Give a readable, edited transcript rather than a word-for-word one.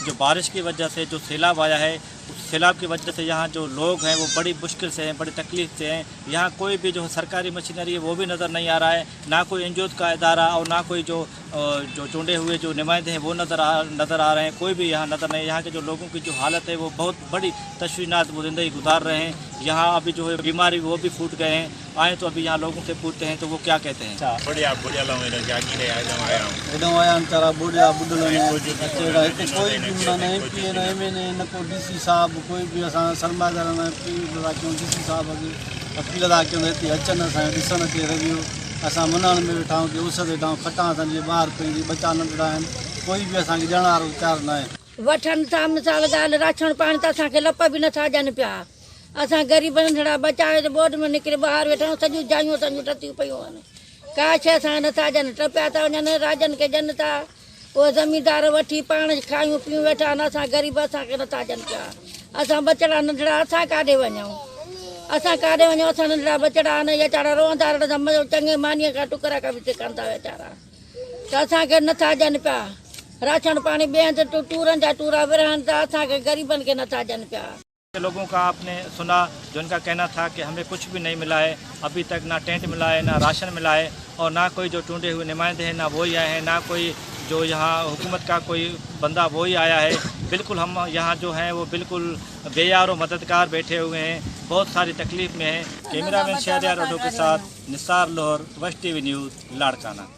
जो बारिश की वजह से जो सैलाब आया है, उस सैलाब की वजह से यहाँ जो लोग हैं वो बड़ी मुश्किल से हैं, बड़ी तकलीफ से हैं। यहाँ कोई भी जो सरकारी मशीनरी है वो भी नज़र नहीं आ रहा है, ना कोई एनजीओ का इदारा और ना कोई जो चुने हुए जो नुमाइंदे हैं वो नज़र आ रहे हैं। कोई भी यहाँ नज़र नहीं। यहाँ के जो लोगों की जो हालत है वो बहुत बड़ी तशवीनात वो ज़िंदगी गुजार रहे हैं। यहाँ अभी जो है बीमारी वो भी फूट गए हैं। आए तो अभी यहाँ लोगों से पूछते हैं तो वो क्या कहते हैं। बढ़िया बढ़िया लोग जागी रहे एकदम आया बेचारा बुढ़िया बुढ़ल कोई भी न MP न MLA न को DC साहब कोई भी असां सरमादार न पी लदा क्यों DC साहब अॻे अपील लदा क्यों हिते अचनि असांखे ॾिसण अचे रहियो। असां मनाण में वेठा आहियूं की उस ते वेठा खटां असांजे ॿार पंहिंजी बचा नंढड़ा आहिनि, कोई बि असांखे ॼण वारो वीचार न आहे। वठनि था मिसाल ॻाल्हि राशन पाणी त असांखे लप बि नथा ॾियनि पिया। असां ग़रीब नंढड़ा बचाए त बोर्ड में निकिरी ॿाहिरि वेठा आहियूं, सॼियूं जायूं असांजूं टथियूं पियूं आहिनि। का शइ असांखे नथा ॾियनि, टपिया था वञनि, राजनि खे ॾियनि था, उहे ज़मीनदार वठी पाण खायूं पीयूं वेठा आहिनि। असां ग़रीब असांखे नथा ॾियनि पिया। असां बचड़ा नंढड़ा असां काॾे वञूं, असां नंढड़ा बचड़ा आहिनि वीचारा रोअंदा रहंदा चङे मानीअ खां टुकरा खां बि कंदा वीचारा, त असांखे नथा ॾियनि पिया। राशन पाणी ॿियनि त टूरनि जा टूरा विरहनि था, असांखे ग़रीबनि खे नथा ॾियनि पिया। लोगों का आपने सुना जो उनका कहना था कि हमें कुछ भी नहीं मिला है, अभी तक ना टेंट मिला है, ना राशन मिला है, और ना कोई जो चुने हुए नुमाइंदे हैं ना वही आए हैं, ना कोई जो यहाँ हुकूमत का कोई बंदा वही आया है। बिल्कुल हम यहाँ जो हैं वो बिल्कुल बेयार और मददगार बैठे हुए हैं, बहुत सारी तकलीफ़ में हैं। कैमरामैन शहरियार ऑटो के साथ निसार लोहर, वस्ट टीवी न्यूज़, लाड़काना।